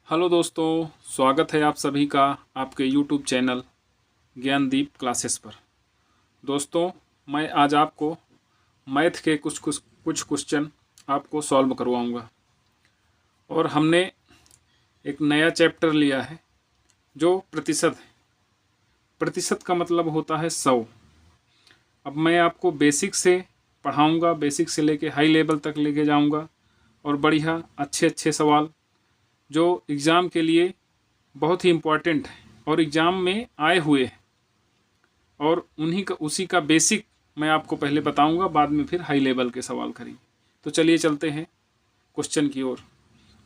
Hello दोस्तों, स्वागत है आप सभी का आपके यूट्यूब चैनल ज्ञानदीप क्लासेस पर। दोस्तों, मैं आज आपको मैथ के कुछ क्वेश्चन आपको सॉल्व करवाऊंगा और हमने एक नया चैप्टर लिया है जो प्रतिशत है। प्रतिशत का मतलब होता है 100। अब मैं आपको बेसिक से पढ़ाऊंगा, बेसिक से लेके हाई लेवल तक लेके जाऊंगा और बढ़िया अच्छे अच्छे सवाल जो एग्ज़ाम के लिए बहुत ही इम्पोर्टेंट है और एग्ज़ाम में आए हुए हैं, और उसी का बेसिक मैं आपको पहले बताऊंगा, बाद में फिर हाई लेवल के सवाल करेंगे। तो चलिए चलते हैं क्वेश्चन की ओर।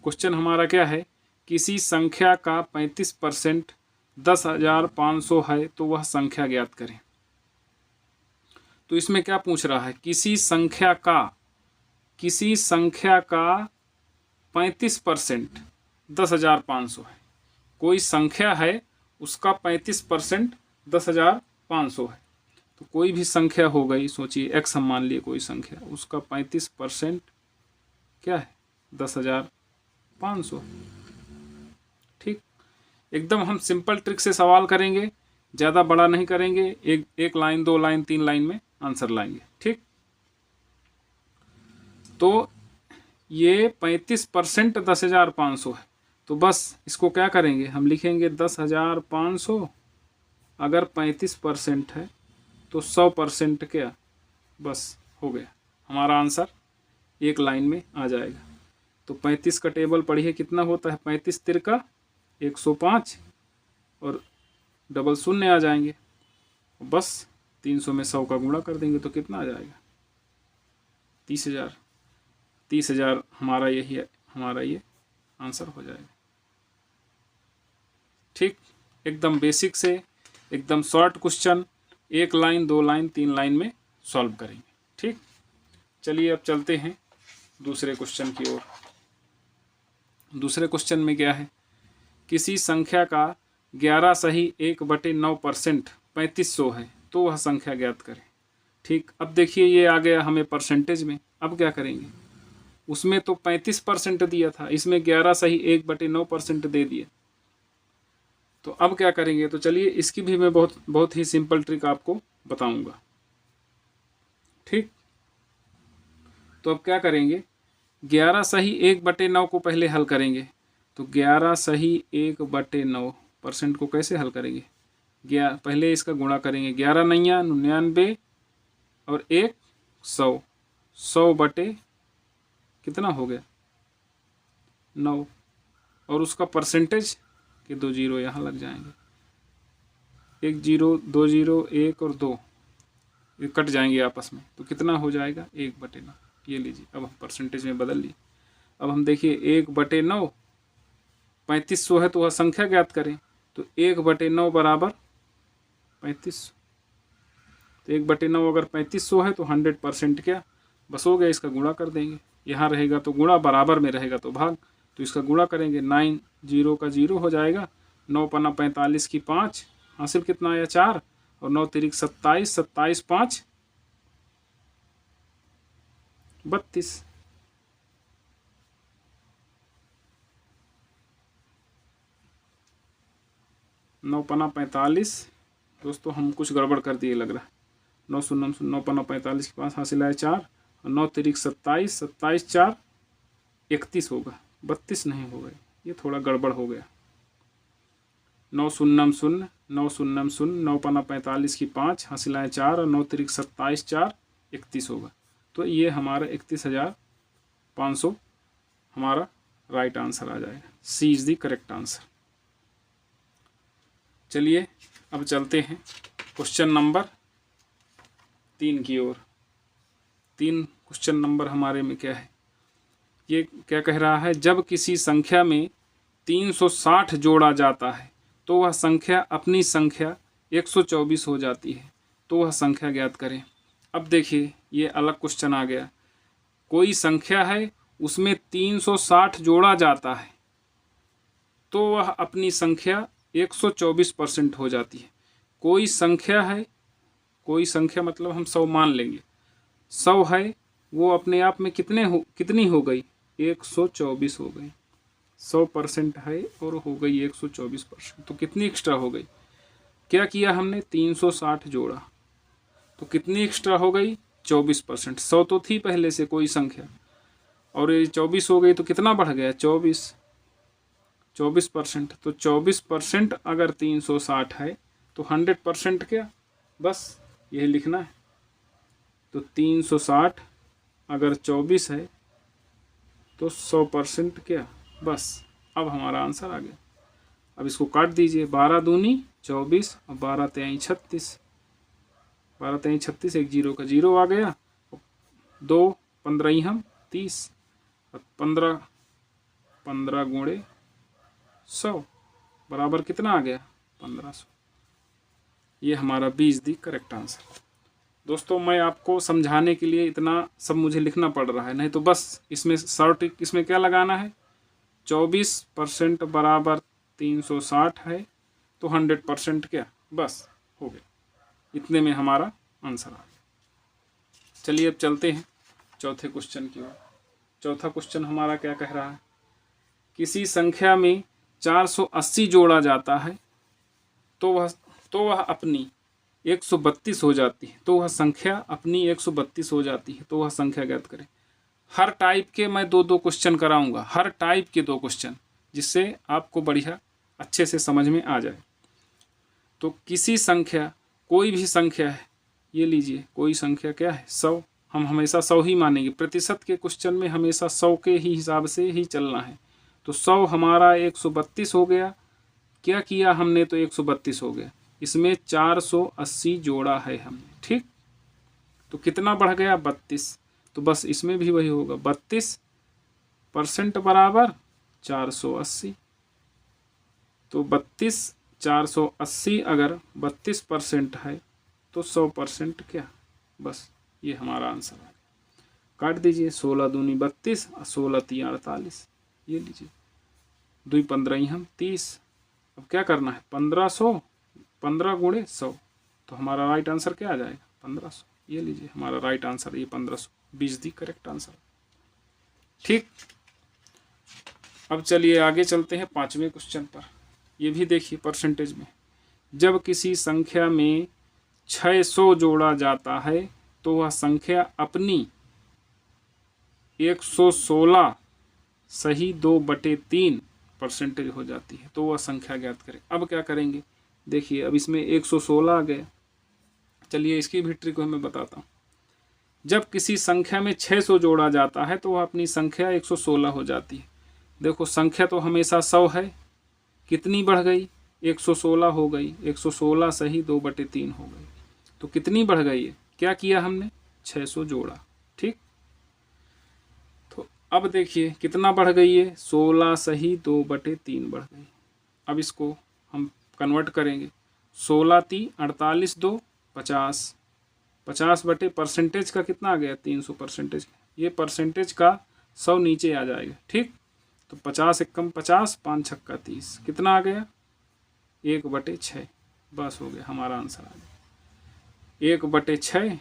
क्वेश्चन हमारा क्या है? किसी संख्या का 35% 10,500 है तो वह संख्या ज्ञात करें। तो इसमें क्या पूछ रहा है? किसी संख्या का 35% 10,500 है। कोई संख्या है, उसका 35% 10,500 है। तो कोई भी संख्या हो गई, सोचिए एक्स हम मान लिए कोई संख्या, उसका 35% क्या है? 10,500। ठीक, एकदम हम सिंपल ट्रिक से सवाल करेंगे, ज़्यादा बड़ा नहीं करेंगे। एक लाइन, 2 लाइन, 3 लाइन में आंसर लाएंगे। ठीक, तो ये 35% 10,500 है। तो बस इसको क्या करेंगे, हम लिखेंगे 10,500। अगर 35% है तो 100% क्या? बस हो गया, हमारा आंसर एक लाइन में आ जाएगा। तो 35 का टेबल पढ़िए, कितना होता है? 35 तिरका 105 और डबल शून्य आ जाएंगे। बस 300 में 100 का गुणा कर देंगे तो कितना आ जाएगा? 30,000। 30,000 हमारा ये आंसर हो जाएगा। ठीक, एकदम बेसिक से एकदम short question, 1 line, 2 line, 3 line में सॉल्व करेंगे। ठीक, चलिए अब चलते हैं दूसरे क्वेश्चन की ओर। दूसरे क्वेश्चन में क्या है? किसी संख्या का 11 सही 1/9% 3500 है तो वह संख्या ज्ञात करें। ठीक, अब देखिए ये आ गया हमें परसेंटेज में। अब क्या करेंगे? उसमें तो 35% दिया था, इसमें 11 सही 1/9% दे दिए। तो अब क्या करेंगे? तो चलिए इसकी भी मैं बहुत ही सिंपल ट्रिक आपको बताऊंगा। ठीक, तो अब क्या करेंगे? 11 सही 1/9 को पहले हल करेंगे। तो 11 सही 1/9% को कैसे हल करेंगे? पहले इसका गुणा करेंगे। 11 नैया 99 और 1 100। 100 बटे कितना हो गया? 9। और उसका परसेंटेज के 2 जीरो यहाँ लग जाएंगे। 1 जीरो, 2 जीरो, 1 और 2 ये कट जाएंगे आपस में, तो कितना हो जाएगा? 1/9। ये लीजिए, अब हम परसेंटेज में बदल लिए। अब हम देखिए 1/9, 3500 है तो वह संख्या ज्ञात करें। तो 1/9 बराबर 3500। तो 1/9 अगर 3500 है तो 100% क्या? बस हो गया, इसका गुणा कर देंगे। यहाँ रहेगा तो गुणा, बराबर में रहेगा तो भाग। तो इसका गुणा करेंगे, 9 जीरो का 0 हो जाएगा। 9 पन्ना 45 की 5, हासिल कितना आया? 4 और 9 तिरिक 27, 27 5 32। नौ पन्ना 45। दोस्तों हम कुछ गड़बड़ कर दिए लग रहा है। 9 शून्य 9 पन्ना 45 के 5, हासिल आया 4 और 9 तिरिक 27, 27 4 31 होगा, 32 नहीं होगा। ये थोड़ा गड़बड़ हो गया। 9 शून्य 0, 9 शून्य 0, 9 पन्ना 45 की 5, हासिल आया 4 और 9 तिरिक 27 4 31 होगा। तो ये हमारा 31,500 हमारा राइट आंसर आ जाएगा। सी इज़ द करेक्ट आंसर। चलिए अब चलते हैं क्वेश्चन नंबर 3 की ओर। 3 क्वेश्चन नंबर हमारे में क्या है? ये क्या कह रहा है? जब किसी संख्या में 360 जोड़ा जाता है तो वह संख्या अपनी संख्या 124 हो जाती है, तो वह संख्या ज्ञात करें। अब देखिए ये अलग क्वेश्चन आ गया। कोई संख्या है, उसमें 360 जोड़ा जाता है तो वह अपनी संख्या 124% हो जाती है। कोई संख्या है, कोई संख्या मतलब हम 100 मान लेंगे। 100 है, वो अपने आप में कितनी हो गई? 124 हो गई। 100% है और हो गई 124%। तो कितनी एक्स्ट्रा हो गई? क्या किया हमने? 360 जोड़ा, तो कितनी एक्स्ट्रा हो गई? 24%। 100 तो थी पहले से कोई संख्या, और ये 24 हो गई, तो कितना बढ़ गया? 24%। तो 24% अगर 360 है तो 100% क्या? बस यही लिखना है। तो 360 अगर 24 है तो 100% क्या? बस अब हमारा आंसर आ गया। अब इसको काट दीजिए, 12 दूनी 24 और 12 तेई 36, 12 तेई 36, एक जीरो का जीरो आ गया, 2 15 हम 30 और 15 गुणे 100 बराबर कितना आ गया? 1500। ये हमारा B is the correct answer. दोस्तों मैं आपको समझाने के लिए इतना सब मुझे लिखना पड़ रहा है, नहीं तो बस इसमें शॉर्ट इसमें क्या लगाना है? 24% बराबर 360 है तो 100% क्या? बस हो गया। इतने में हमारा आंसर आ गया। चलिए अब चलते हैं चौथे क्वेश्चन की ओर। चौथा क्वेश्चन हमारा क्या कह रहा है? किसी संख्या में 480 जोड़ा जाता है तो वह अपनी 132 हो जाती है। तो वह संख्या अपनी 132 हो जाती है, तो वह संख्या ज्ञात करें। हर टाइप के मैं 2-2 क्वेश्चन कराऊंगा, हर टाइप के 2 क्वेश्चन, जिससे आपको बढ़िया अच्छे से समझ में आ जाए। तो किसी संख्या, कोई भी संख्या है, ये लीजिए कोई संख्या क्या है? 100। हम हमेशा 100 ही मानेंगे, प्रतिशत के क्वेश्चन में हमेशा 100 के ही हिसाब से ही चलना है। तो 100 हमारा 132 हो गया। क्या किया हमने? तो 132 हो गया। इसमें 480 जोड़ा है हमने, ठीक। तो कितना बढ़ गया? 32। तो बस इसमें भी वही होगा, 32% बराबर 480। तो 480 अगर 32% है तो 100% क्या? बस ये हमारा आंसर है। काट दीजिए, 16 दूनी 32 और 16 तीन 48। ये लीजिए 2 15 हम 30। अब क्या करना है? 1500, 15 गुणे 100। तो हमारा राइट आंसर क्या आ जाएगा? 1500। ये लीजिए हमारा राइट आंसर ये 1500, 20 दी करेक्ट आंसर, ठीक। अब चलिए आगे चलते हैं 5वें क्वेश्चन पर। ये भी देखिए परसेंटेज में, जब किसी संख्या में 600 जोड़ा जाता है तो वह संख्या अपनी 116 सही 2/3% हो जाती है। तो वह संख्या ज्ञात करें। अब क्या करेंगे? देखिए अब इसमें 116 आ गया। चलिए इसकी भी ट्रिक मैं बताता हूँ। जब किसी संख्या में 600 जोड़ा जाता है तो वह अपनी संख्या 116 हो जाती है। देखो संख्या तो हमेशा 100 है, कितनी बढ़ गई? 116 हो गई। 116 सही 2/3 हो गई। तो कितनी बढ़ गई है? क्या किया हमने? 600 जोड़ा, ठीक। तो अब देखिए कितना बढ़ गई है? 16 सही 2/3 बढ़ गई। अब इसको हम कन्वर्ट करेंगे। 16 × 48 2 50, 50 बटे परसेंटेज का कितना आ गया? 300%। ये परसेंटेज का 100 नीचे आ जाएगा, ठीक। तो 50 × 50, 5 × 6 30, कितना आ गया? 1/6। बस हो गया, हमारा आंसर आ गया। 1/6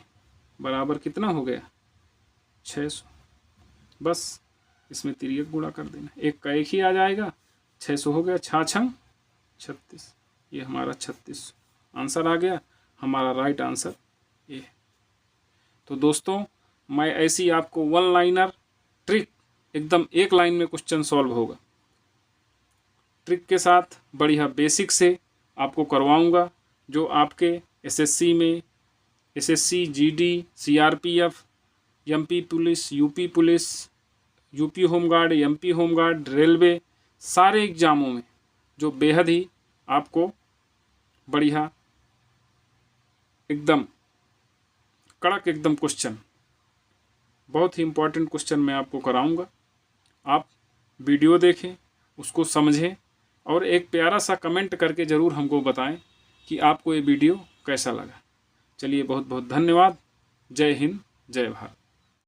बराबर कितना हो गया? 600। बस इसमें 3 गुणा कर देना, एक का एक ही आ जाएगा। 600 हो गया, 6×6 36। ये हमारा 36 आंसर आ गया। हमारा राइट आंसर ये। तो दोस्तों मैं ऐसी आपको 1 लाइनर ट्रिक, एकदम 1 लाइन में क्वेश्चन सॉल्व होगा, ट्रिक के साथ बढ़िया बेसिक से आपको करवाऊंगा, जो आपके एसएससी में, SSC, GD, CRPF, MP police, UP police, UP home guard, MP home guard, railway, सारे एग्जामों में जो बेहद ही आपको बढ़िया एकदम कड़क एकदम क्वेश्चन, बहुत ही इम्पोर्टेंट क्वेश्चन मैं आपको कराऊंगा। आप वीडियो देखें, उसको समझें और एक प्यारा सा कमेंट करके ज़रूर हमको बताएं कि आपको ये वीडियो कैसा लगा। चलिए बहुत बहुत धन्यवाद। जय हिंद, जय भारत।